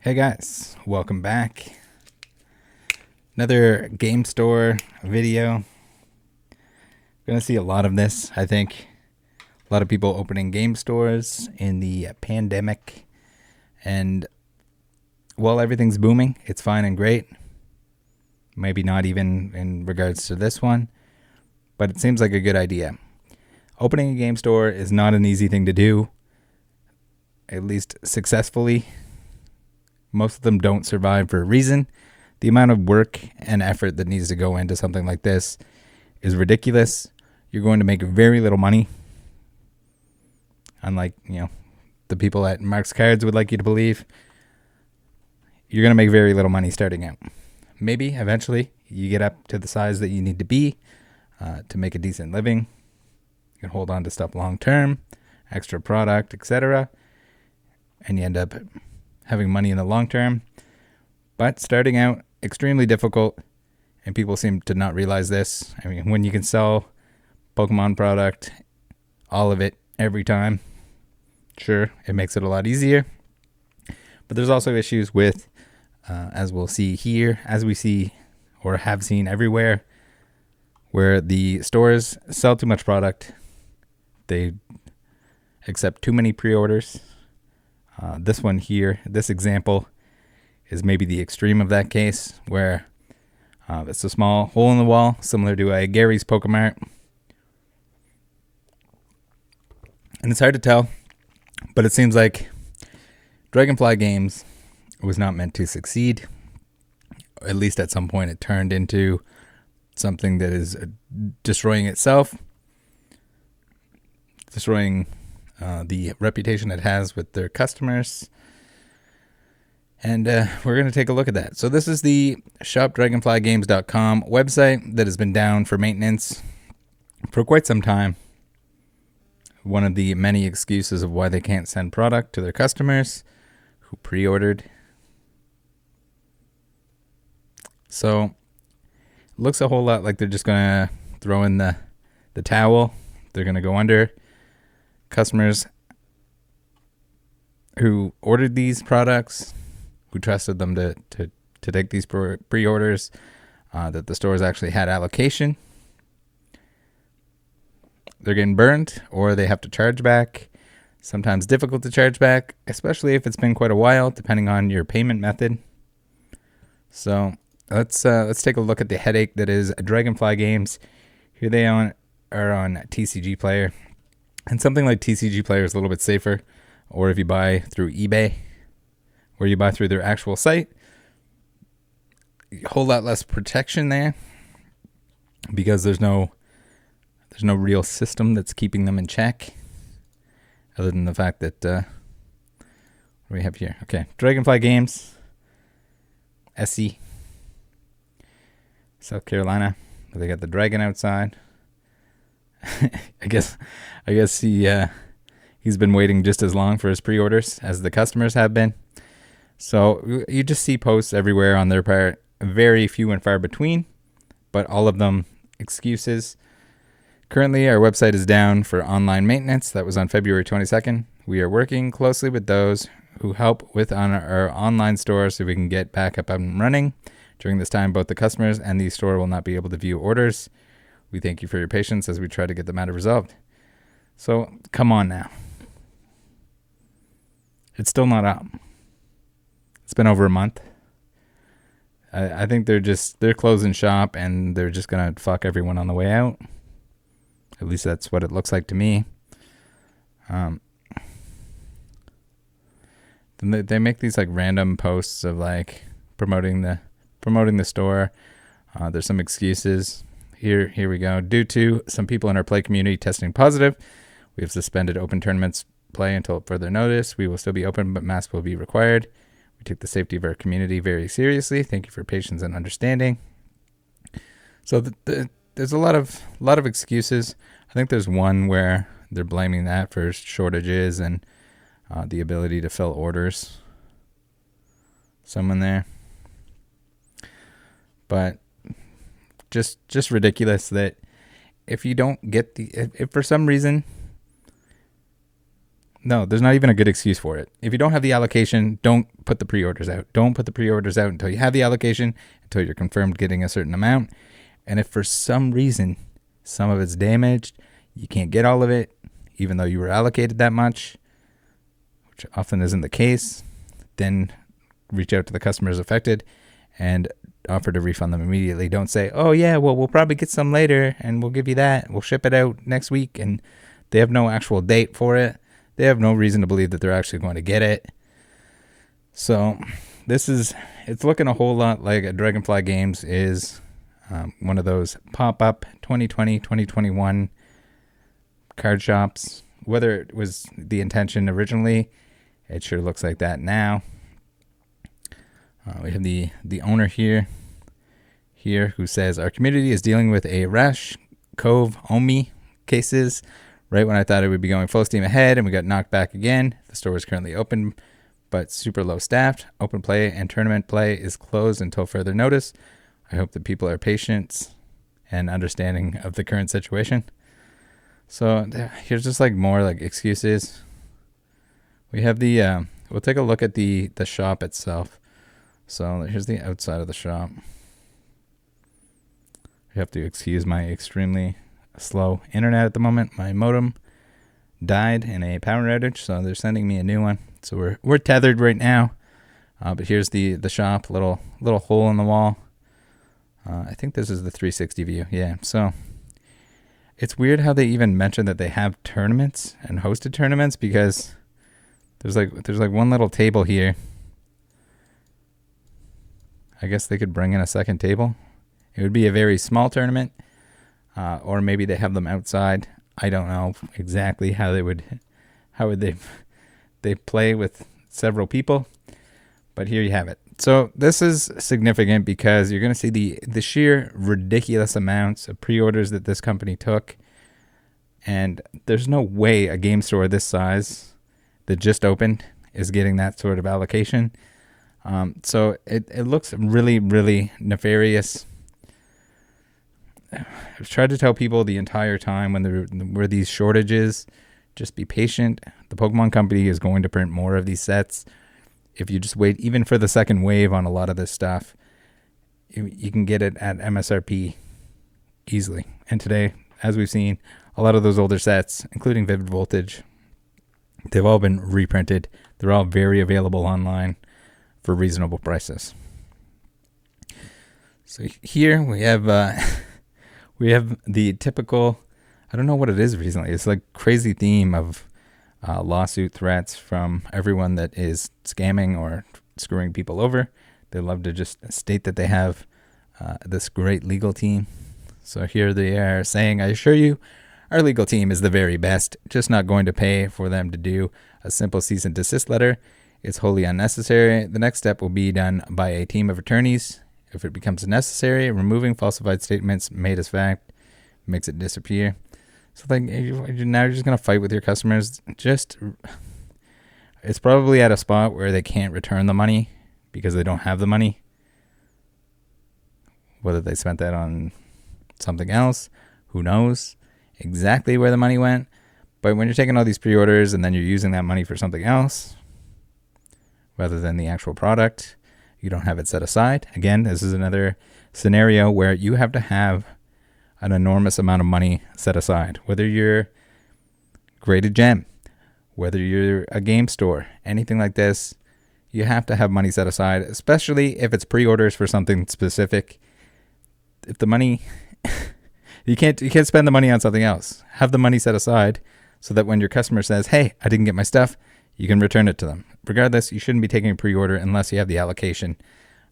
Hey guys, welcome back. Another game store video. Gonna see a lot of this, I think. A lot of people opening game stores in the pandemic. And while everything's booming, it's fine and great. Maybe not even in regards to this one, but it seems like a good idea. Opening a game store is not an easy thing to do, at least successfully. Most of them don't survive for a reason. The amount of work and effort that needs to go into something like this is ridiculous. You're going to make very little money. Unlike, the people at Mark's Cards would like you to believe. You're going to make very little money starting out. Maybe eventually you get up to the size that you need to be to make a decent living. You can hold on to stuff long term, extra product, etc. And you end up having money in the long term. But starting out, extremely difficult, and people seem to not realize this. I mean, when you can sell Pokemon product, all of it, every time, sure, it makes it a lot easier. But there's also issues with, as we'll see here, as we see or have seen everywhere, where the stores sell too much product. They accept too many pre-orders. This one here, this example, is maybe the extreme of that case, where it's a small hole in the wall, similar to a Gary's Pokemart. And it's hard to tell, but it seems like DragonFly Games was not meant to succeed. At least at some point it turned into something that is destroying itself, destroying the reputation it has with their customers. And we're going to take a look at that. So this is the shopdragonflygames.com website that has been down for maintenance for quite some time. One of the many excuses of why they can't send product to their customers who pre-ordered. So it looks a whole lot like they're just going to throw in the towel. They're going to go under. Customers who ordered these products, who trusted them to take these pre-orders, that the stores actually had allocation, they're getting burned, or they have to charge back. Sometimes difficult to charge back, especially if it's been quite a while, depending on your payment method. So let's take a look at the headache that is DragonFly Games. Here they are on TCG Player. And something like TCG Player is a little bit safer. Or if you buy through eBay, or you buy through their actual site, a whole lot less protection there, because there's no real system that's keeping them in check, other than the fact that what do we have here? Okay, DragonFly Games, SC, South Carolina. They got the dragon outside. I guess he's been waiting just as long for his pre-orders as the customers have been. So you just see posts everywhere on their part, very few and far between, but all of them excuses. Currently, our website is down for online maintenance. That was on February 22nd. We are working closely with those who help with on our online store so we can get back up and running. During this time, both the customers and the store will not be able to view orders. We thank you for your patience as we try to get the matter resolved. So, come on now. It's still not up. It's been over a month. I think they're closing shop and they're just going to fuck everyone on the way out. At least that's what it looks like to me. Then they make these like random posts of like promoting the store. There's some excuses. Here we go. Due to some people in our play community testing positive, we have suspended open tournaments play until further notice. We will still be open, but masks will be required. We take the safety of our community very seriously. Thank you for patience and understanding. So there's a lot of excuses. I think there's one where they're blaming that for shortages and the ability to fill orders. Someone there. But just ridiculous that if you don't get if for some reason No, there's not even a good excuse for it. If you don't have the allocation, don't put the pre-orders out. Don't put the pre-orders out until you have the allocation, until you're confirmed getting a certain amount. And if for some reason some of it's damaged, you can't get all of it, even though you were allocated that much, which often isn't the case, then reach out to the customers affected and offer to refund them immediately. Don't say, oh yeah, well, we'll probably get some later and we'll give you that. We'll ship it out next week. And they have no actual date for it. They have no reason to believe that they're actually going to get it. So it's looking a whole lot like a DragonFly Games is one of those pop-up 2020, 2021 card shops. Whether it was the intention originally, it sure looks like that now. We have the owner here who says, our community is dealing with a Rash Cove Omi cases. Right when I thought it would be going full steam ahead and we got knocked back again. The store is currently open, but super low staffed. Open play and tournament play is closed until further notice. I hope that people are patient and understanding of the current situation. So here's just like more like excuses. We have the, we'll take a look at the shop itself. So here's the outside of the shop. You have to excuse my extremely slow internet at the moment. My modem died in a power outage, so they're sending me a new one. So we're tethered right now. But here's the shop, little hole in the wall. I think this is the 360 view. Yeah. So it's weird how they even mention that they have tournaments and hosted tournaments, because there's like one little table here. I guess they could bring in a second table. It would be a very small tournament. Or maybe they have them outside. I don't know exactly how would they play with several people, but here you have it. So this is significant because you're going to see the sheer ridiculous amounts of pre-orders that this company took, and there's no way a game store this size that just opened is getting that sort of allocation. So it looks really, really nefarious. I've tried to tell people the entire time when there were these shortages, just be patient. The Pokemon Company is going to print more of these sets. If you just wait even for the second wave on a lot of this stuff, you can get it at MSRP easily. And today, as we've seen, a lot of those older sets, including Vivid Voltage, they've all been reprinted. They're all very available online for reasonable prices. So here we have the typical, I don't know what it is recently. It's like crazy theme of lawsuit threats from everyone that is scamming or screwing people over. They love to just state that they have this great legal team. So here they are saying, I assure you, our legal team is the very best, just not going to pay for them to do a simple cease and desist letter. It's wholly unnecessary. The next step will be done by a team of attorneys. If it becomes necessary, removing falsified statements made as fact makes it disappear. So like now you're just going to fight with your customers. It's probably at a spot where they can't return the money because they don't have the money. Whether they spent that on something else, who knows exactly where the money went. But when you're taking all these pre-orders and then you're using that money for something else rather than the actual product, you don't have it set aside. Again, this is another scenario where you have to have an enormous amount of money set aside. Whether you're Graded Gem, whether you're a game store, anything like this, you have to have money set aside, especially if it's pre-orders for something specific. If the money, you can't spend the money on something else. Have the money set aside so that when your customer says, hey, I didn't get my stuff, you can return it to them. Regardless, you shouldn't be taking a pre-order unless you have the allocation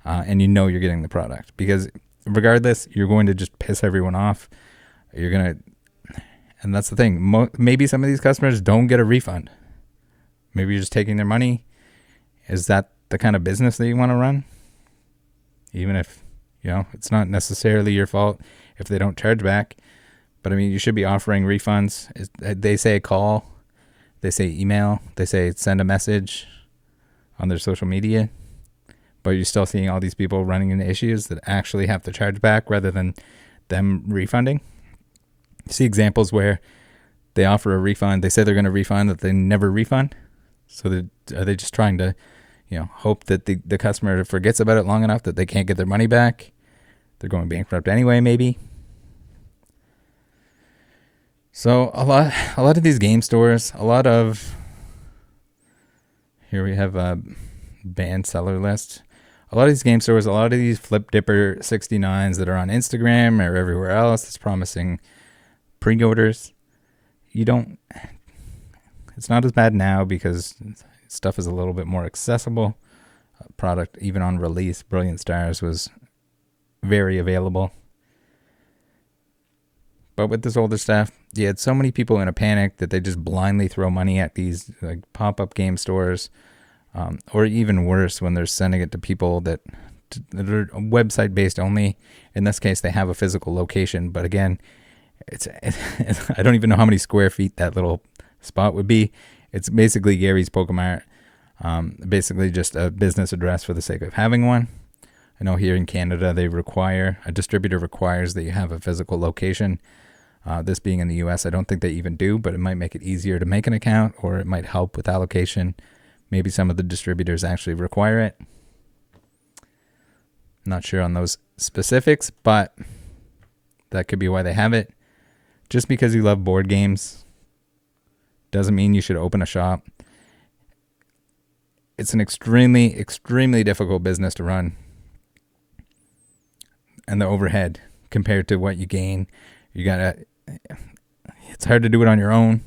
and you know you're getting the product. Because regardless, you're going to just piss everyone off. And that's the thing. Maybe some of these customers don't get a refund. Maybe you're just taking their money. Is that the kind of business that you want to run? Even if, it's not necessarily your fault if they don't charge back. But I mean, you should be offering refunds. They say call. They say email. They say send a message on their social media. But you're still seeing all these people running into issues that actually have to charge back rather than them refunding. You see examples where They offer a refund. They say they're going to refund that they never refund. So are they just trying to, hope that the customer forgets about it long enough that they can't get their money back? They're going bankrupt anyway, maybe. So a lot of these game stores, here we have a banned seller list. A lot of these game stores, a lot of these Flip Dipper 69s that are on Instagram or everywhere else that's promising pre-orders. It's not as bad now because stuff is a little bit more accessible. Product, even on release, Brilliant Stars was very available. But with this older stuff, you had so many people in a panic that they just blindly throw money at these like pop-up game stores, or even worse, when they're sending it to people that are website-based only. In this case, they have a physical location, but again, I don't even know how many square feet that little spot would be. It's basically Gary's Pokemart, basically just a business address for the sake of having one. I know here in Canada, a distributor requires that you have a physical location. This being in the US, I don't think they even do, but it might make it easier to make an account, or it might help with allocation. Maybe some of the distributors actually require it. Not sure on those specifics, but that could be why they have it. Just because you love board games doesn't mean you should open a shop. It's an extremely, extremely difficult business to run. And the overhead compared to what you gain, it's hard to do it on your own.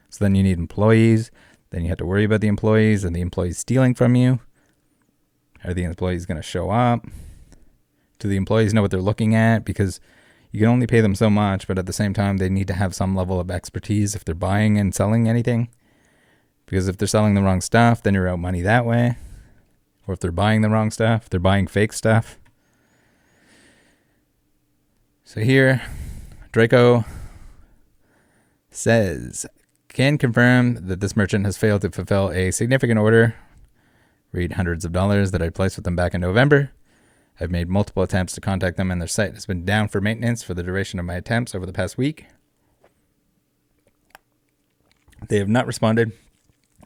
So then you need employees. Then you have to worry about the employees and the employees stealing from you. Are the employees going to show up? Do the employees know what they're looking at? Because you can only pay them so much, but at the same time, they need to have some level of expertise if they're buying and selling anything. Because if they're selling the wrong stuff, then you're out money that way. Or if they're buying the wrong stuff, they're buying fake stuff. So here, Draco says, can confirm that this merchant has failed to fulfill a significant order, read hundreds of dollars, that I placed with them back in November. I've made multiple attempts to contact them, and their site has been down for maintenance for the duration of my attempts over the past week. They have not responded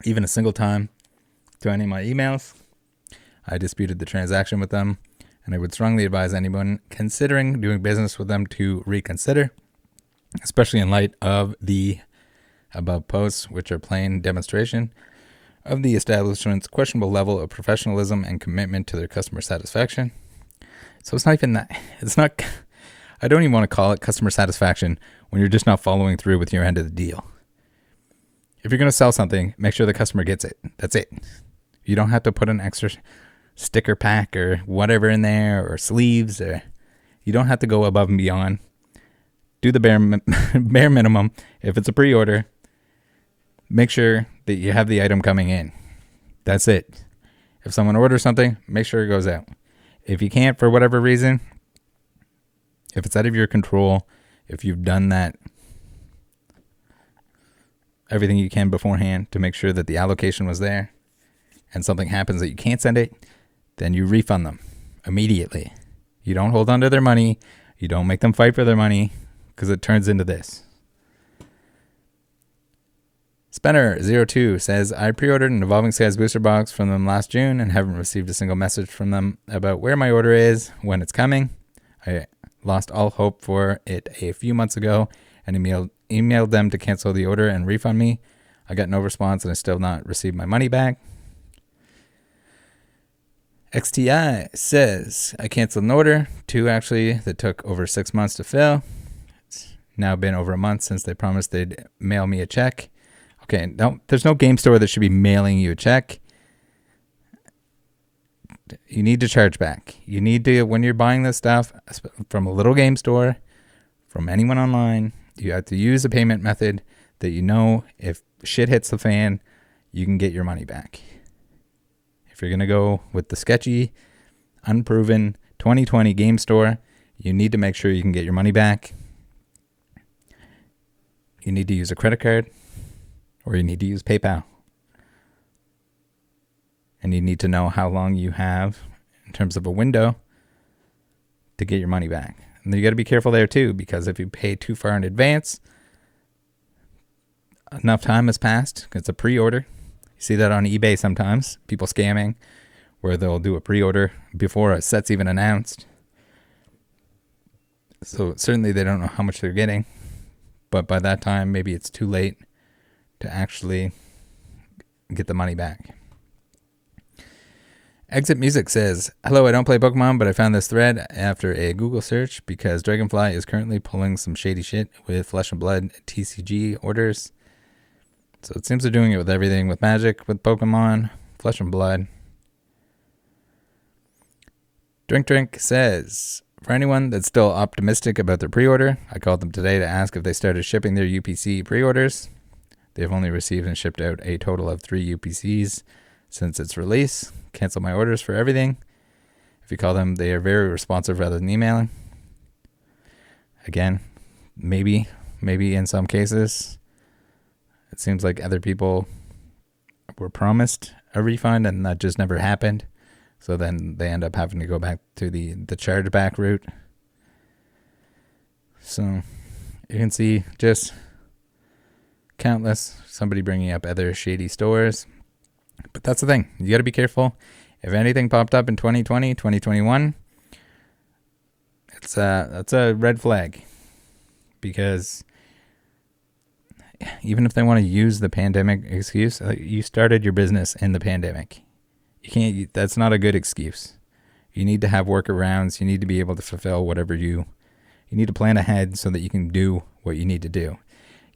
even a single time to any of my emails. I disputed the transaction with them, and I would strongly advise anyone considering doing business with them to reconsider, especially in light of the above posts, which are plain demonstration of the establishment's questionable level of professionalism and commitment to their customer satisfaction. So it's not even that. I don't even want to call it customer satisfaction when you're just not following through with your end of the deal. If you're going to sell something, make sure the customer gets it. That's it. You don't have to put an extra sticker pack or whatever in there, or sleeves, or you don't have to go above and beyond. Do the bare minimum. If it's a pre-order, make sure that you have the item coming in. That's it. If someone orders something, make sure it goes out. If you can't, for whatever reason, if it's out of your control, if you've done that, everything you can beforehand to make sure that the allocation was there, and something happens that you can't send it, then you refund them immediately. You don't hold on to their money. You don't make them fight for their money, because it turns into this. Spenner02 says, I pre-ordered an Evolving Skies booster box from them last June and haven't received a single message from them about where my order is, when it's coming. I lost all hope for it a few months ago and emailed them to cancel the order and refund me. I got no response and I still not received my money back. XTI says, I canceled an order, 2 actually, that took over 6 months to fill. It's now been over a month since they promised they'd mail me a check. Okay, no, there's no game store that should be mailing you a check. You need to charge back. You need to, when you're buying this stuff from a little game store, from anyone online, you have to use a payment method that you know if shit hits the fan, you can get your money back. If you're going to go with the sketchy, unproven 2020 game store, you need to make sure you can get your money back. You need to use a credit card, or you need to use PayPal. And you need to know how long you have in terms of a window to get your money back. And you got to be careful there too, because if you pay too far in advance, enough time has passed. It's a pre-order. You see that on eBay sometimes. People scamming where they'll do a pre-order before a set's even announced. So certainly they don't know how much they're getting. But by that time, maybe it's too late to actually get the money back. Exit Music says, hello, I don't play Pokemon, but I found this thread after a Google search because DragonFly is currently pulling some shady shit with Flesh and Blood TCG orders. So it seems they're doing it with everything, with Magic, with Pokemon, Flesh and Blood. Drink says, for anyone that's still optimistic about their pre-order, I called them today to ask if they started shipping their UPC pre-orders. They've only received and shipped out a total of 3 UPCs since its release. Cancel my orders for everything. If you call them, they are very responsive rather than emailing. Again, maybe in some cases, it seems like other people were promised a refund and that just never happened. So then they end up having to go back to the chargeback route. So you can see just countless somebody bringing up other shady stores. But that's the thing. You got to be careful. If anything popped up in 2020, 2021, that's a red flag. Because even if they want to use the pandemic excuse, you started your business in the pandemic. You can't. That's not a good excuse. You need to have workarounds. You need to be able to fulfill whatever you need to plan ahead so that you can do what you need to do.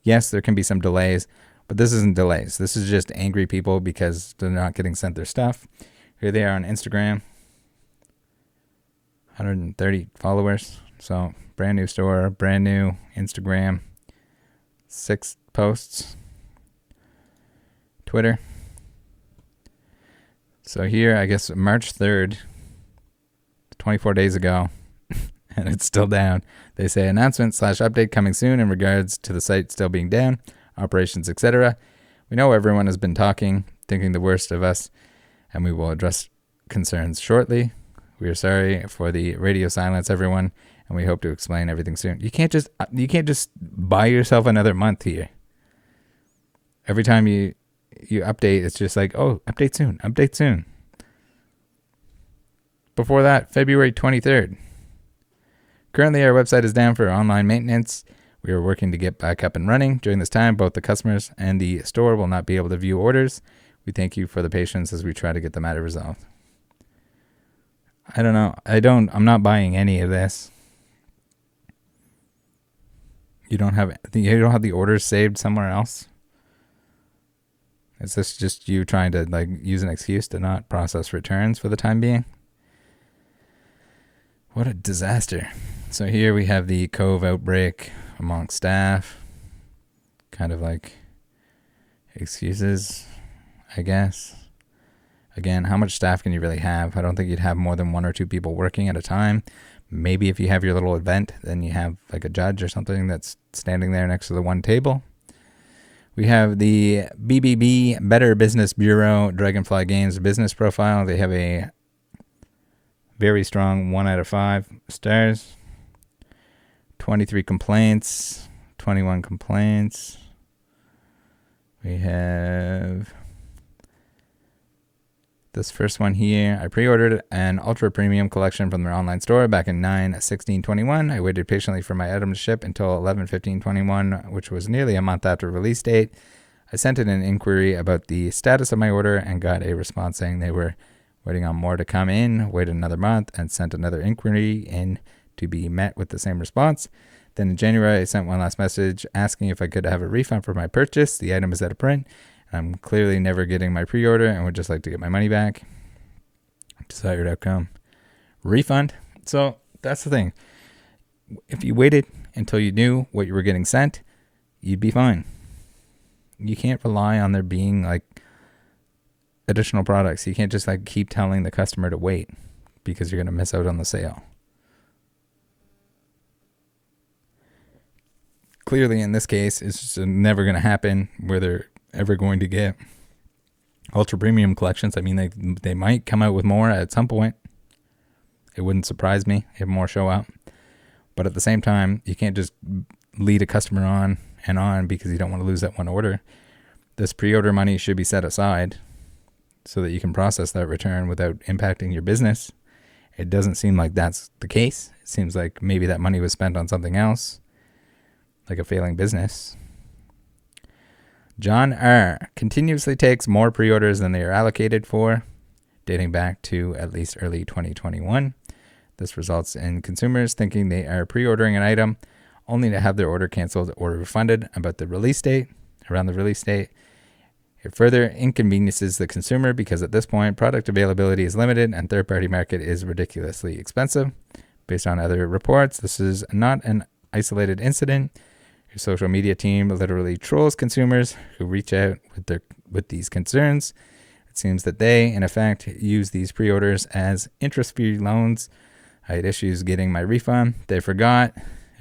Yes, there can be some delays, but this isn't delays. This is just angry people because they're not getting sent their stuff. Here they are on Instagram. 130 followers. So brand new store, brand new Instagram. 6 posts. Twitter. So here, I guess March 3rd, 24 days ago, and it's still down. They say announcement/update coming soon in regards to the site still being down, operations, etc. We know everyone has been talking, thinking the worst of us, and we will address concerns shortly. We are sorry for the radio silence, everyone, and we hope to explain everything soon. You can't just buy yourself another month here. Every time you update, it's just like, oh, update soon. Before that, February 23rd. Currently, our website is down for online maintenance. We are working to get back up and running. During this time, both the customers and the store will not be able to view orders. We thank you for the patience as we try to get the matter resolved. I don't know. I'm not buying any of this. You don't have the orders saved somewhere else? Is this just you trying to use an excuse to not process returns for the time being? What a disaster. So here we have the Cove outbreak among staff. Kind of like excuses, I guess. Again, how much staff can you really have? I don't think you'd have more than 1 or 2 people working at a time. Maybe if you have your little event, then you have like a judge or something that's standing there next to the one table. We have the BBB Better Business Bureau DragonFly Games business profile. They have a very strong 1 out of 5 stars. 23 complaints, 21 complaints. We have this first one here. I pre-ordered an ultra premium collection from their online store back in 9/16/21. I waited patiently for my item to ship until 11/15/21, which was nearly a month after release date. I sent in an inquiry about the status of my order and got a response saying they were waiting on more to come in, waited another month, and sent another inquiry in to be met with the same response. Then in January, I sent one last message asking if I could have a refund for my purchase. The item is out of print. I'm clearly never getting my pre-order and would just like to get my money back. Desired outcome, refund. So that's the thing. If you waited until you knew what you were getting sent, you'd be fine. You can't rely on there being additional products. You can't just keep telling the customer to wait because you're going to miss out on the sale. Clearly, in this case, it's just never going to happen where they're ever going to get ultra premium collections. I mean, they might come out with more at some point. It wouldn't surprise me if more show up. But at the same time, you can't just lead a customer on and on because you don't want to lose that one order. This pre-order money should be set aside so that you can process that return without impacting your business. It doesn't seem like that's the case. It seems like maybe that money was spent on something else, like a failing business. John R. continuously takes more pre-orders than they are allocated for, dating back to at least early 2021. This results in consumers thinking they are pre-ordering an item only to have their order canceled or refunded around the release date. It further inconveniences the consumer because at this point, product availability is limited and third-party market is ridiculously expensive. Based on other reports, this is not an isolated incident. Your social media team literally trolls consumers who reach out with these concerns. It seems that they, in effect, use these pre-orders as interest-free loans. I had issues getting my refund. They forgot.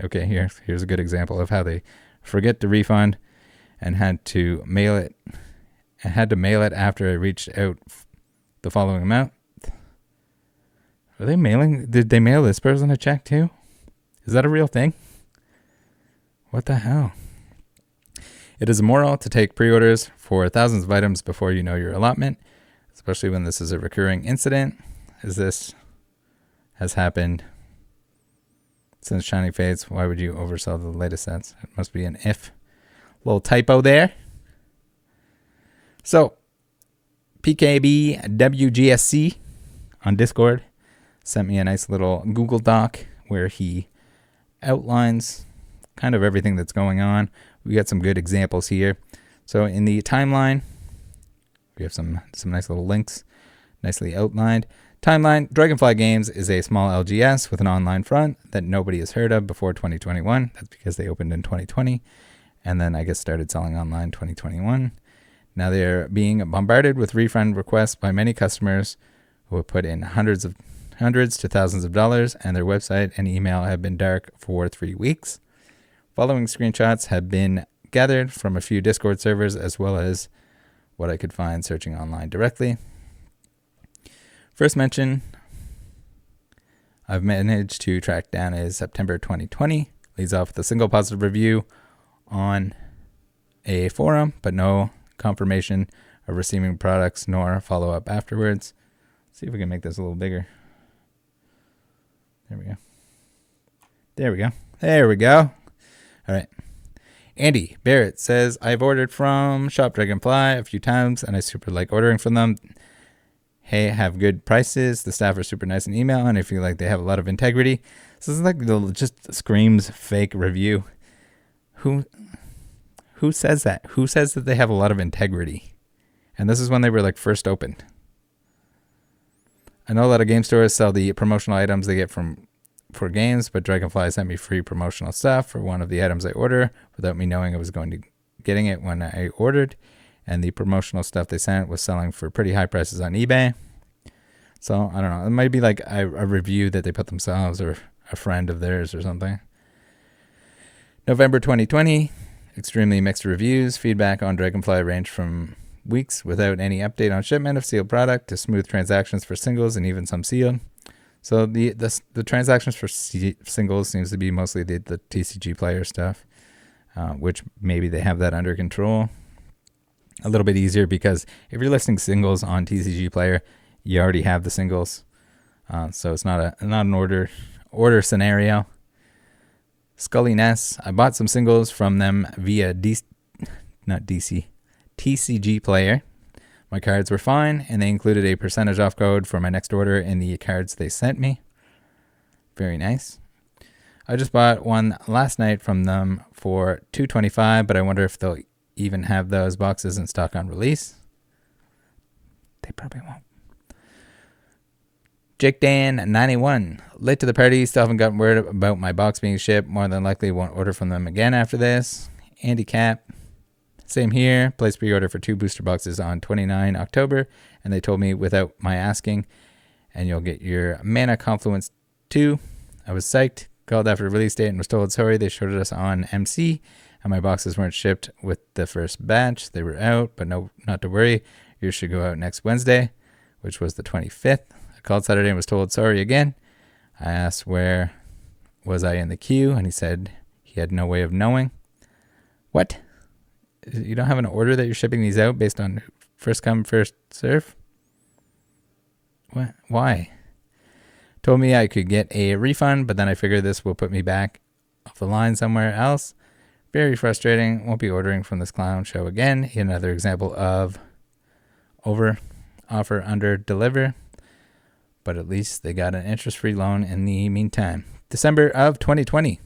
Okay, here's a good example of how they forget the refund and had to mail it. I had to mail it after I reached out the following amount. Are they mailing? Did they mail this person a check too? Is that a real thing? What the hell? It is immoral to take pre-orders for thousands of items before you know your allotment, especially when this is a recurring incident, as this has happened since Shining Fates. Why would you oversell the latest sets? It must be an if. Little typo there. So, PKBWGSC on Discord sent me a nice little Google Doc where he outlines kind of everything that's going on. We got some good examples here. So in the timeline, we have some nice little links, nicely outlined. Timeline, DragonFly Games is a small LGS with an online front that nobody has heard of before 2021. That's because they opened in 2020 and then I guess started selling online 2021. Now they're being bombarded with refund requests by many customers who have put in hundreds to thousands of dollars, and their website and email have been dark for 3 weeks. Following screenshots have been gathered from a few Discord servers as well as what I could find searching online directly. First mention I've managed to track down is September 2020. Leads off with a single positive review on a forum, but no confirmation of receiving products nor follow-up afterwards. Let's see if we can make this a little bigger. There we go. All right. Andy Barrett says, I've ordered from Shop Dragonfly a few times and I super like ordering from them. Hey, have good prices. The staff are super nice in email and I feel like they have a lot of integrity. This is like just screams fake review. Who says that? Who says that they have a lot of integrity? And this is when they were like first opened. I know a lot of game stores sell the promotional items they get for games, but Dragonfly sent me free promotional stuff for one of the items I order without me knowing I was getting it when I ordered. And the promotional stuff they sent was selling for pretty high prices on eBay. So I don't know. It might be like a review that they put themselves or a friend of theirs or something. November 2020. Extremely mixed reviews. Feedback on Dragonfly ranged from weeks without any update on shipment of sealed product to smooth transactions for singles and even some sealed. So the transactions for singles seems to be mostly the TCG player stuff, which maybe they have that under control. A little bit easier because if you're listing singles on TCG player, you already have the singles. So it's not an order scenario. Scully Ness, I bought some singles from them via TCG player. My cards were fine, and they included a percentage off code for my next order in the cards they sent me. Very nice. I just bought one last night from them for $225, but I wonder if they'll even have those boxes in stock on release. They probably won't. Jake Dan 91. Late to the party, still haven't gotten word about my box being shipped. More than likely won't order from them again after this. Andy Cap. Same here. Placed pre-order for 2 booster boxes on 29 October. And they told me without my asking. And you'll get your Mana Confluence 2. I was psyched. Called after release date and was told sorry. They showed us on MC. And my boxes weren't shipped with the first batch. They were out. But no, not to worry. Yours should go out next Wednesday, which was the 25th. I called Saturday and was told sorry again. I asked where was I in the queue, and he said he had no way of knowing. What? You don't have an order that you're shipping these out based on first come, first serve? What? Why? Told me I could get a refund, but then I figured this will put me back off the line somewhere else. Very frustrating. Won't be ordering from this clown show again. Another example of over offer, under deliver. But at least they got an interest-free loan in the meantime. December of 2020.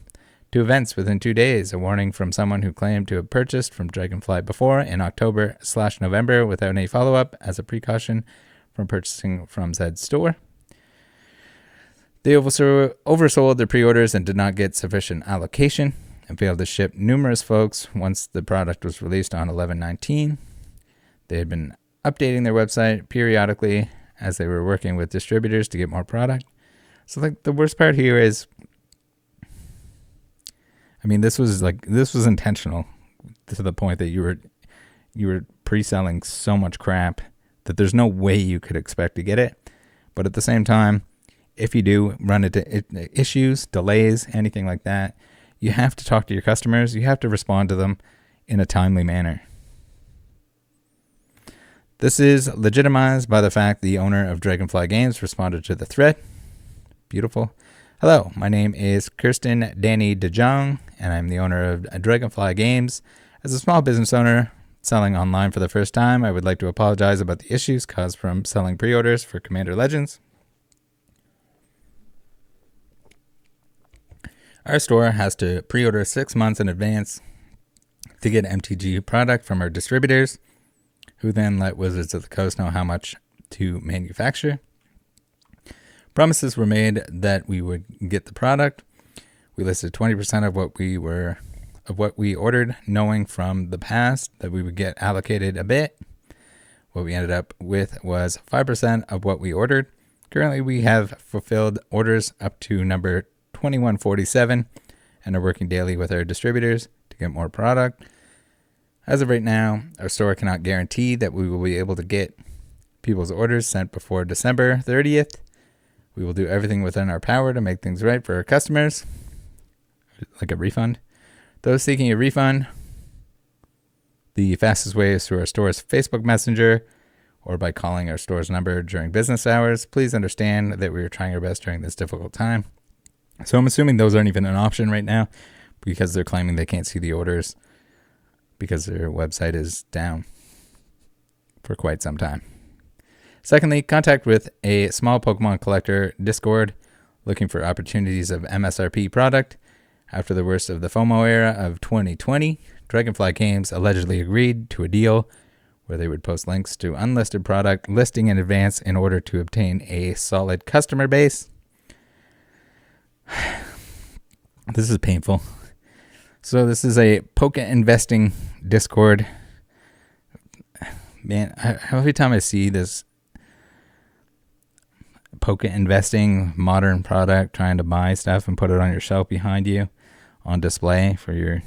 2 events within 2 days. A warning from someone who claimed to have purchased from DragonFly before in October/November without any follow-up as a precaution from purchasing from said store. They oversold their pre-orders and did not get sufficient allocation and failed to ship numerous folks once the product was released on 11/19. They had been updating their website periodically as they were working with distributors to get more product. So like the worst part here is, I mean, this was intentional to the point that you were pre-selling so much crap that there's no way you could expect to get it. But at the same time, if you do run into issues, delays, anything like that, you have to talk to your customers. You have to respond to them in a timely manner. This is legitimized by the fact the owner of DragonFly Games responded to the thread. Beautiful. Hello, my name is Kirsten Danny DeJong, and I'm the owner of DragonFly Games. As a small business owner selling online for the first time, I would like to apologize about the issues caused from selling pre-orders for Commander Legends. Our store has to pre-order 6 months in advance to get MTG product from our distributors, who then let Wizards of the Coast know how much to manufacture. Promises were made that we would get the product. We listed 20% of what we ordered, knowing from the past that we would get allocated a bit. What we ended up with was 5% of what we ordered. Currently, we have fulfilled orders up to number 2147 and are working daily with our distributors to get more product. As of right now, our store cannot guarantee that we will be able to get people's orders sent before December 30th. We will do everything within our power to make things right for our customers, like a refund. Those seeking a refund, the fastest way is through our store's Facebook Messenger or by calling our store's number during business hours. Please understand that we are trying our best during this difficult time. So I'm assuming those aren't even an option right now because they're claiming they can't see the orders because their website is down for quite some time. Secondly, contact with a small Pokemon collector Discord looking for opportunities of MSRP product. After the worst of the FOMO era of 2020, DragonFly Games allegedly agreed to a deal where they would post links to unlisted product listing in advance in order to obtain a solid customer base. This is painful. So this is a Poke investing Discord. Man, every time I see this Poke investing modern product, trying to buy stuff and put it on your shelf behind you on display for your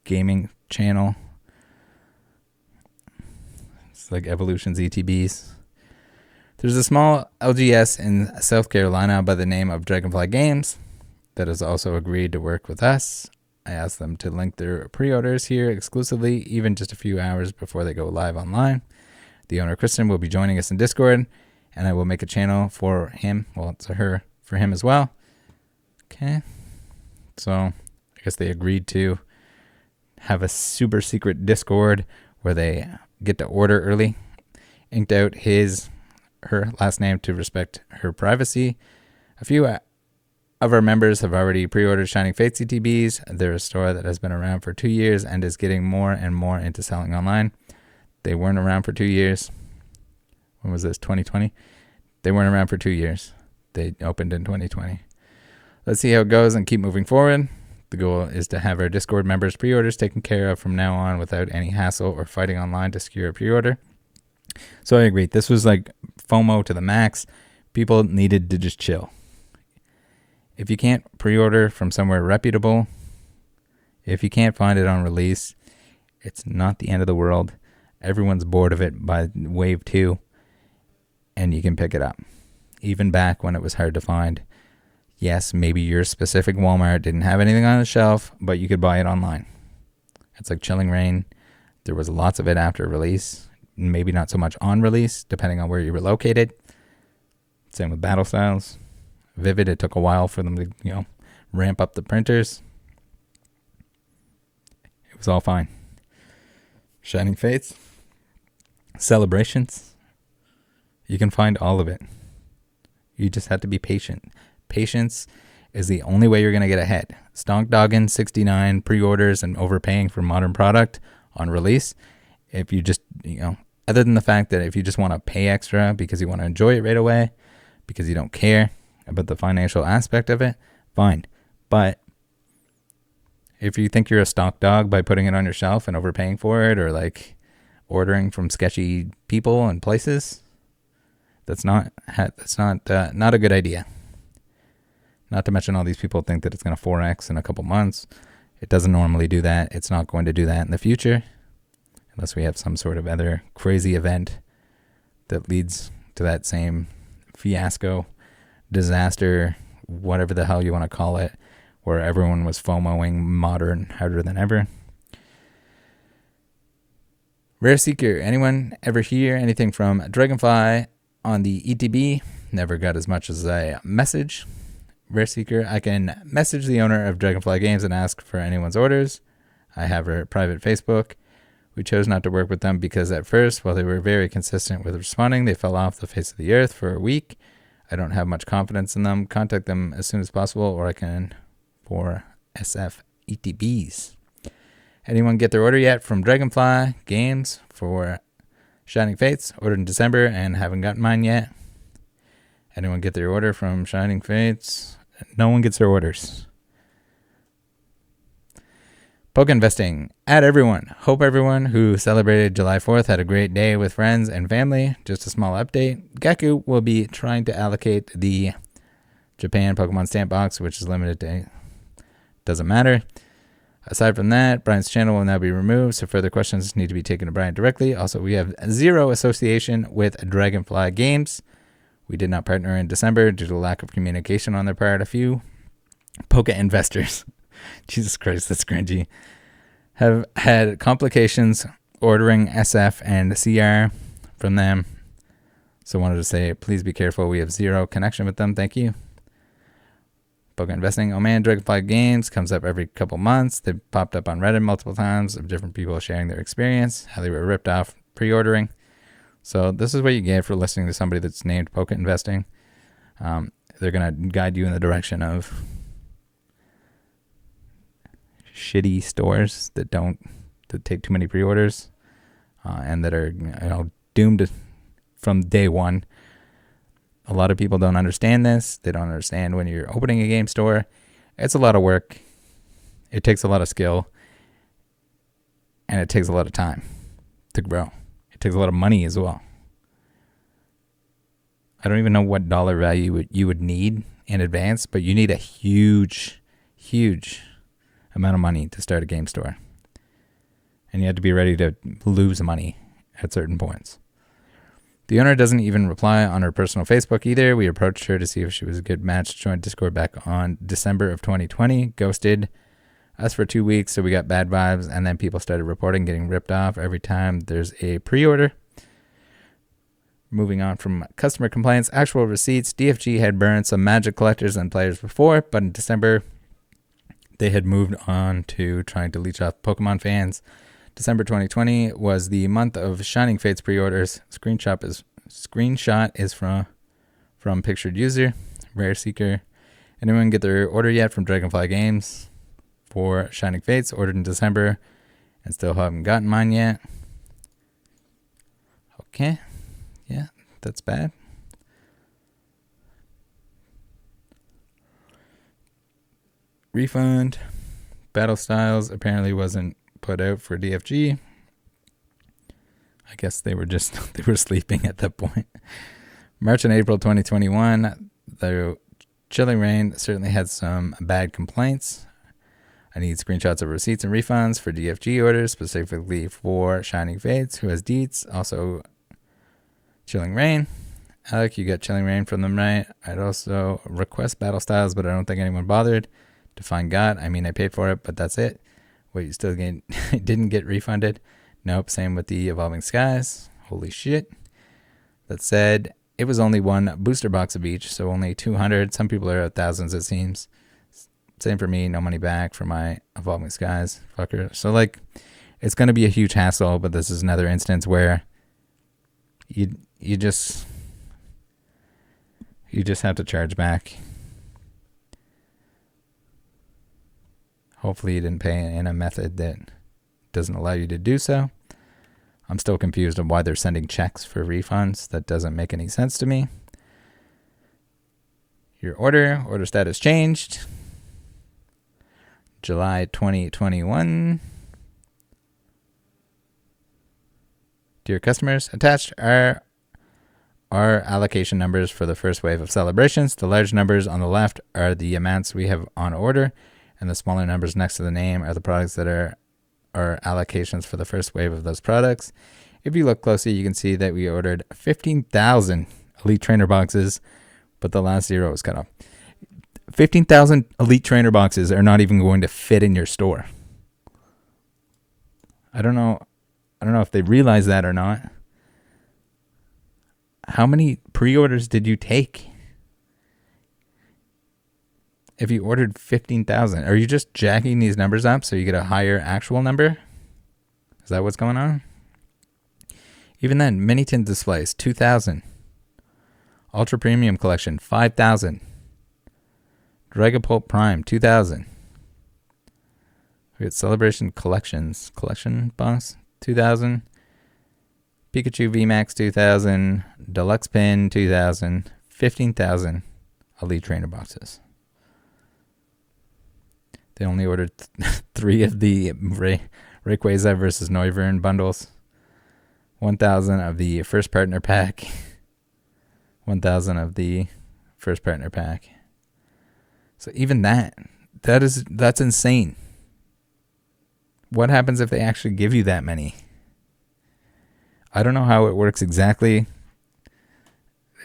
gaming channel. It's like Evolution's ETBs. There's a small LGS in South Carolina by the name of DragonFly Games that has also agreed to work with us. I asked them to link their pre-orders here exclusively, even just a few hours before they go live online. The owner, Kristen, will be joining us in Discord, and I will make a channel for him. Well, it's a her for him as well. Okay. So I guess they agreed to have a super secret Discord where they get to order early. Inked out her last name to respect her privacy. A few of our members have already pre-ordered Shining Fate CTBs. They're a store that has been around for 2 years and is getting more and more into selling online. They weren't around for 2 years. When was this? 2020? They weren't around for 2 years. They opened in 2020. Let's see how it goes and keep moving forward. The goal is to have our Discord members' pre-orders taken care of from now on without any hassle or fighting online to secure a pre-order. So I agree. This was like FOMO to the max. People needed to just chill. If you can't pre-order from somewhere reputable, if you can't find it on release, it's not the end of the world. Everyone's bored of it by wave 2, and you can pick it up. Even back when it was hard to find. Yes, maybe your specific Walmart didn't have anything on the shelf, but you could buy it online. It's like Chilling Reign. There was lots of it after release. Maybe not so much on release, depending on where you were located. Same with Battle Styles. Vivid, it took a while for them to, ramp up the printers. It was all fine. Shining Fates. Celebrations. You can find all of it. You just have to be patient. Patience is the only way you're going to get ahead. Stonk dogging 69 pre-orders and overpaying for modern product on release. If you just, other than the fact that if you just want to pay extra because you want to enjoy it right away, because you don't care about the financial aspect of it, fine. But if you think you're a stock dog by putting it on your shelf and overpaying for it, or like ordering from sketchy people and places, that's not a good idea. Not to mention all these people think that it's going to 4x in a couple months. It doesn't normally do that. It's not going to do that in the future unless we have some sort of other crazy event that leads to that same fiasco, disaster, whatever the hell you want to call it, where everyone was FOMOing modern harder than ever. Rare Seeker, anyone ever hear anything from Dragonfly on the ETB? Never got as much as a message. Rare Seeker, I can message the owner of DragonFly Games and ask for anyone's orders. I have her private Facebook. We chose not to work with them because at first, while they were very consistent with responding, they fell off the face of the earth for a week. I don't have much confidence in them. Contact them as soon as possible, or I can for SF ETBs. Anyone get their order yet from Dragonfly Games for Shining Fates? Ordered in December and haven't gotten mine yet. Anyone get their order from Shining Fates? No one gets their orders. Poke investing. At everyone. Hope everyone who celebrated July 4th had a great day with friends and family. Just a small update. Gaku will be trying to allocate the Japan Pokemon stamp box, which is limited to... Doesn't matter. Aside from that, Brian's channel will now be removed, so further questions need to be taken to Brian directly. Also, we have zero association with Dragonfly Games. We did not partner in December due to lack of communication on their part. A few Poke investors... Jesus Christ, that's cringy. Have had complications ordering SF and CR from them. So wanted to say, please be careful. We have zero connection with them. Thank you. Poke investing. Oh man, Dragonfly Games comes up every couple months. They popped up on Reddit multiple times of different people sharing their experience, how they were ripped off pre-ordering. So this is what you get for listening to somebody that's named Poke investing. They're going to guide you in the direction of shitty stores that take too many pre-orders and that are doomed from day one. A lot of people don't understand this. They don't understand when you're opening a game store. It's a lot of work. It takes a lot of skill. And it takes a lot of time to grow. It takes a lot of money as well. I don't even know what dollar value you would need in advance, but you need a huge, huge amount of money to start a game store. And you have to be ready to lose money at certain points. The owner doesn't even reply on her personal Facebook either. We approached her to see if she was a good match to join Discord back on December of 2020. Ghosted us for 2 weeks, so we got bad vibes, and then people started reporting getting ripped off every time there's a pre-order. Moving on from customer complaints, actual receipts. DFG had burned some Magic collectors and players before, but in December they had moved on to trying to leech off Pokemon fans. December 2020 was the month of Shining Fates pre-orders. Screenshot is from pictured user, Rare Seeker. Anyone get their order yet from Dragonfly Games for Shining Fates? Ordered in December and still haven't gotten mine yet. Okay. Yeah, that's bad. Refund. Battle Styles apparently wasn't put out for DFG. I guess they were sleeping at that point. March and April 2021, the Chilling Reign certainly had some bad complaints. I need screenshots of receipts and refunds for DFG orders, specifically for Shining Fates, who has deets. Also, Chilling Reign. Alec, you got Chilling Reign from them, right? I'd also request Battle Styles, but I don't think anyone bothered to find God. I mean, I paid for it, but that's it. Wait, you still didn't get refunded? Nope, same with the Evolving Skies. Holy shit. That said, it was only one booster box of each, so only 200. Some people are at thousands, it seems. Same for me, no money back for my Evolving Skies. Fucker. So, like, it's going to be a huge hassle, but this is another instance where you just have to charge back. Hopefully you didn't pay in a method that doesn't allow you to do so. I'm still confused on why they're sending checks for refunds. That doesn't make any sense to me. Your order status changed. July 2021. Dear customers, attached are our allocation numbers for the first wave of celebrations. The large numbers on the left are the amounts we have on order, and the smaller numbers next to the name are the products that are our allocations for the first wave of those products. If you look closely, you can see that we ordered 15,000 Elite Trainer boxes, but the last zero was cut off. 15,000 Elite Trainer boxes are not even going to fit in your store. I don't know if they realize that or not. How many pre-orders did you take? If you ordered 15,000, are you just jacking these numbers up so you get a higher actual number? Is that what's going on? Even then, mini tin displays, 2,000. Ultra Premium Collection, 5,000. Dragapult Prime, 2,000. We got Celebration Collections, Collection Box, 2,000. Pikachu VMAX, 2,000. Deluxe Pin, 2,000. 15,000 Elite Trainer boxes. They only ordered 3 of the Rayquaza versus Noivern bundles. 1,000 of the first partner pack. 1,000 of the first partner pack. So even that's insane. What happens if they actually give you that many? I don't know how it works exactly,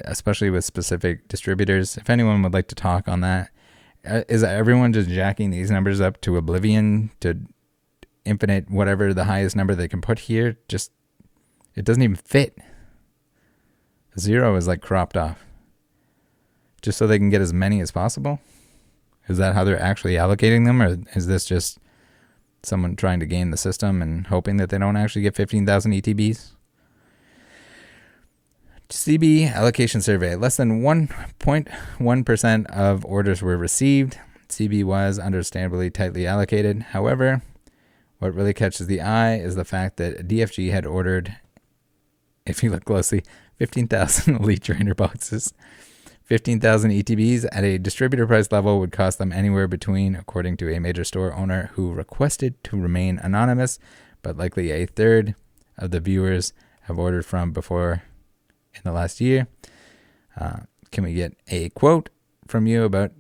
especially with specific distributors. If anyone would like to talk on that. Is everyone just jacking these numbers up to oblivion, to infinite, whatever the highest number they can put here? Just, it doesn't even fit. 0 is like cropped off. Just so they can get as many as possible? Is that how they're actually allocating them? Or is this just someone trying to game the system and hoping that they don't actually get 15,000 ETBs? CB allocation survey. Less than 1.1% of orders were received. CB was understandably tightly allocated. However, what really catches the eye is the fact that DFG had ordered, if you look closely, 15,000 Elite Trainer boxes. 15,000 ETBs at a distributor price level would cost them anywhere between, according to a major store owner who requested to remain anonymous, but likely a third of the viewers have ordered from before in the last year. Can we get a quote from you about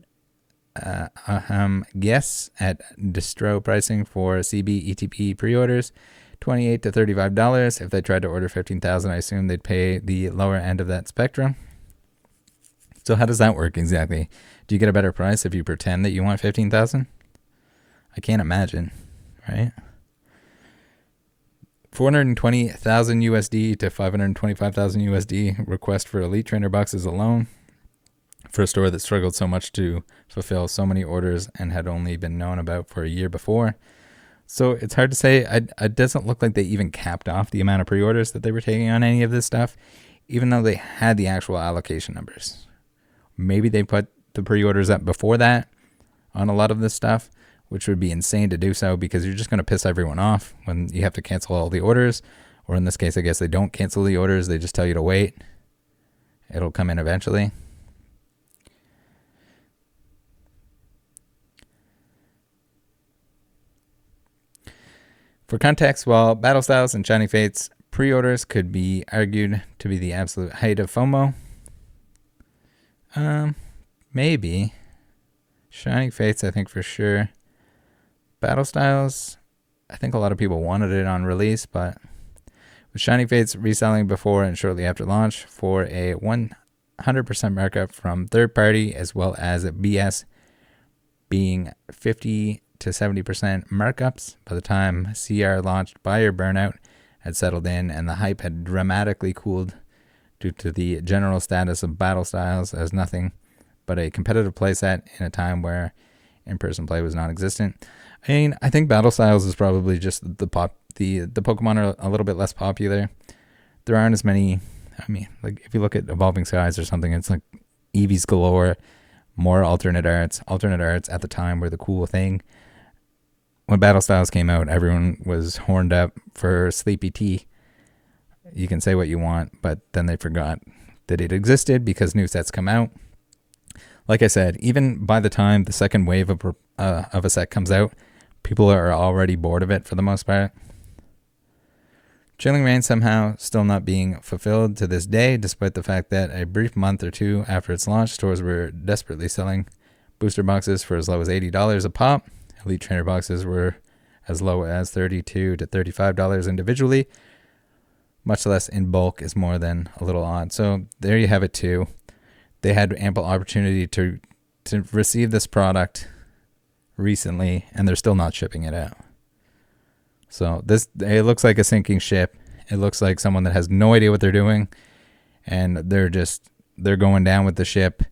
guess at distro pricing for CB ETP pre-orders? $28 to $35. If they tried to order 15,000, I assume they'd pay the lower end of that spectrum. So how does that work exactly? Do you get a better price if you pretend that you want 15,000? I can't imagine, right? 420,000 USD to 525,000 USD request for Elite Trainer boxes alone for a store that struggled so much to fulfill so many orders and had only been known about for a year before. So it's hard to say. It doesn't look like they even capped off the amount of pre-orders that they were taking on any of this stuff, even though they had the actual allocation numbers. Maybe they put the pre-orders up before that on a lot of this stuff, which would be insane to do so because you're just going to piss everyone off when you have to cancel all the orders. Or in this case, I guess they don't cancel the orders. They just tell you to wait. It'll come in eventually. For context, while Battle Styles and Shining Fates pre-orders could be argued to be the absolute height of FOMO, maybe. Shining Fates, I think for sure. Battle Styles, I think a lot of people wanted it on release, but with Shining Fates reselling before and shortly after launch for a 100% markup from third party, as well as BS being 50 to 70% markups. By the time CR launched, buyer burnout had settled in and the hype had dramatically cooled due to the general status of battle styles as nothing but a competitive playset in a time where in-person play was non-existent. I mean, I think battle styles is probably just the Pokemon are a little bit less popular. There aren't as many. I mean, like if you look at Evolving Skies or something, it's like Eevees galore, more alternate arts. Alternate arts at the time were the cool thing. When battle styles came out, everyone was horned up for Sleepy Tea. You can say what you want, but then they forgot that it existed because new sets come out. Like I said, even by the time the second wave of a set comes out, people are already bored of it for the most part. Chilling Reign somehow still not being fulfilled to this day, despite the fact that a brief month or two after its launch, stores were desperately selling booster boxes for as low as $80 a pop. Elite Trainer boxes were as low as $32 to $35 individually. Much less in bulk is more than a little odd. So there you have it too. They had ample opportunity to receive this product recently, and they're still not shipping it out. So it looks like a sinking ship. It looks like someone that has no idea what they're doing, and they're going down with the ship.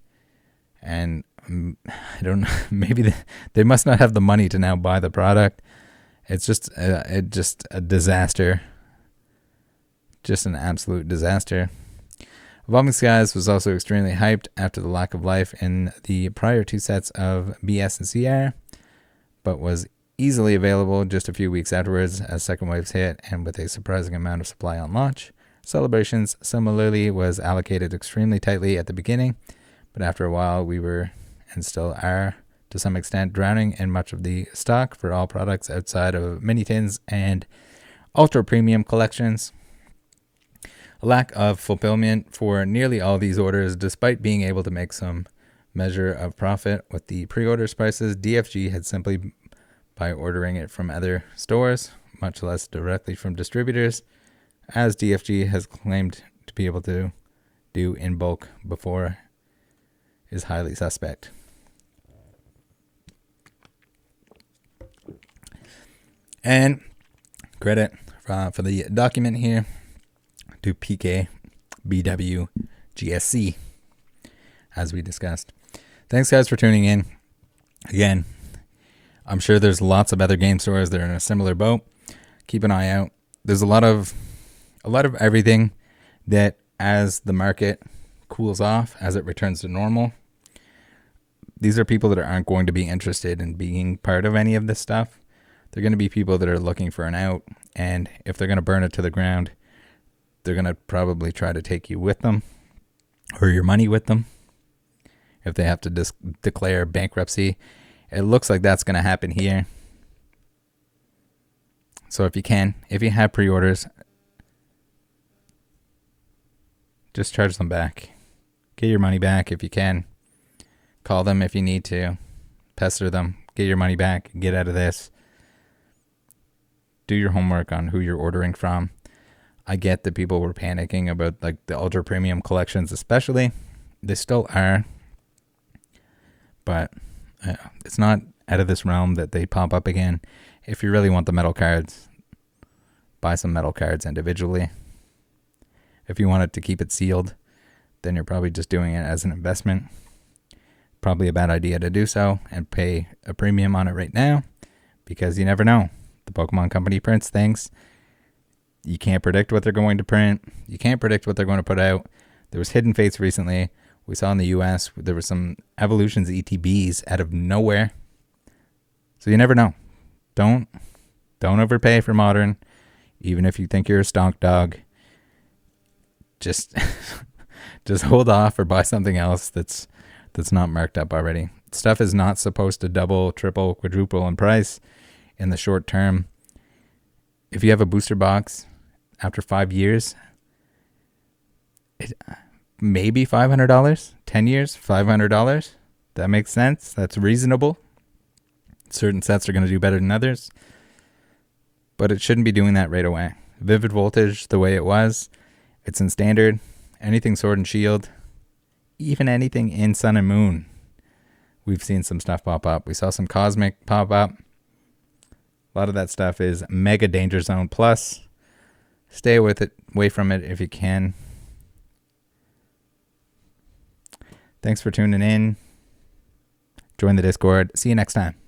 And I don't know, maybe they must not have the money to now buy the product. It's just a disaster. Just an absolute disaster. Evolving Skies was also extremely hyped after the lack of life in the prior two sets of BS and CR, but was easily available just a few weeks afterwards as second waves hit and with a surprising amount of supply on launch. Celebrations similarly was allocated extremely tightly at the beginning, but after a while we were, and still are, to some extent drowning in much of the stock for all products outside of mini tins and ultra premium collections. A lack of fulfillment for nearly all these orders, despite being able to make some measure of profit with the pre-order prices. DFG had simply by ordering it from other stores, much less directly from distributors, as DFG has claimed to be able to do in bulk before, is highly suspect. And credit for the document here to PKBWGSC, as we discussed. Thanks, guys, for tuning in. Again, I'm sure there's lots of other game stores that are in a similar boat. Keep an eye out. There's a lot of everything that, as the market cools off, as it returns to normal, these are people that aren't going to be interested in being part of any of this stuff. They're going to be people that are looking for an out, and if they're going to burn it to the ground, they're going to probably try to take you with them, or your money with them, if they have to declare bankruptcy. It looks like that's going to happen here. So if you have pre-orders, just charge them back. Get your money back if you can. Call them if you need to. Pester them. Get your money back. Get out of this. Do your homework on who you're ordering from. I get that people were panicking about like the ultra premium collections, especially. They still are. But it's not out of this realm that they pop up again. If you really want the metal cards, buy some metal cards individually. If you want it to keep it sealed, then you're probably just doing it as an investment. Probably a bad idea to do so and pay a premium on it right now, because you never know. The Pokemon Company prints things. You can't predict what they're going to print. You can't predict what they're going to put out. There was Hidden Fates recently. We saw in the US, there were some Evolutions ETBs out of nowhere. So you never know. Don't overpay for Modern, even if you think you're a stonk dog. Just hold off or buy something else that's not marked up already. Stuff is not supposed to double, triple, quadruple in price in the short term. If you have a booster box after 5 years, maybe $500. 10 years, $500. That makes sense. That's reasonable. Certain sets are going to do better than others, but it shouldn't be doing that right away. Vivid Voltage, the way it was, it's in standard. Anything Sword and Shield, even anything in Sun and Moon, we've seen some stuff pop up. We saw some Cosmic pop up. A lot of that stuff is mega danger zone. Plus, stay away from it if you can. Thanks for tuning in. Join the Discord. See you next time.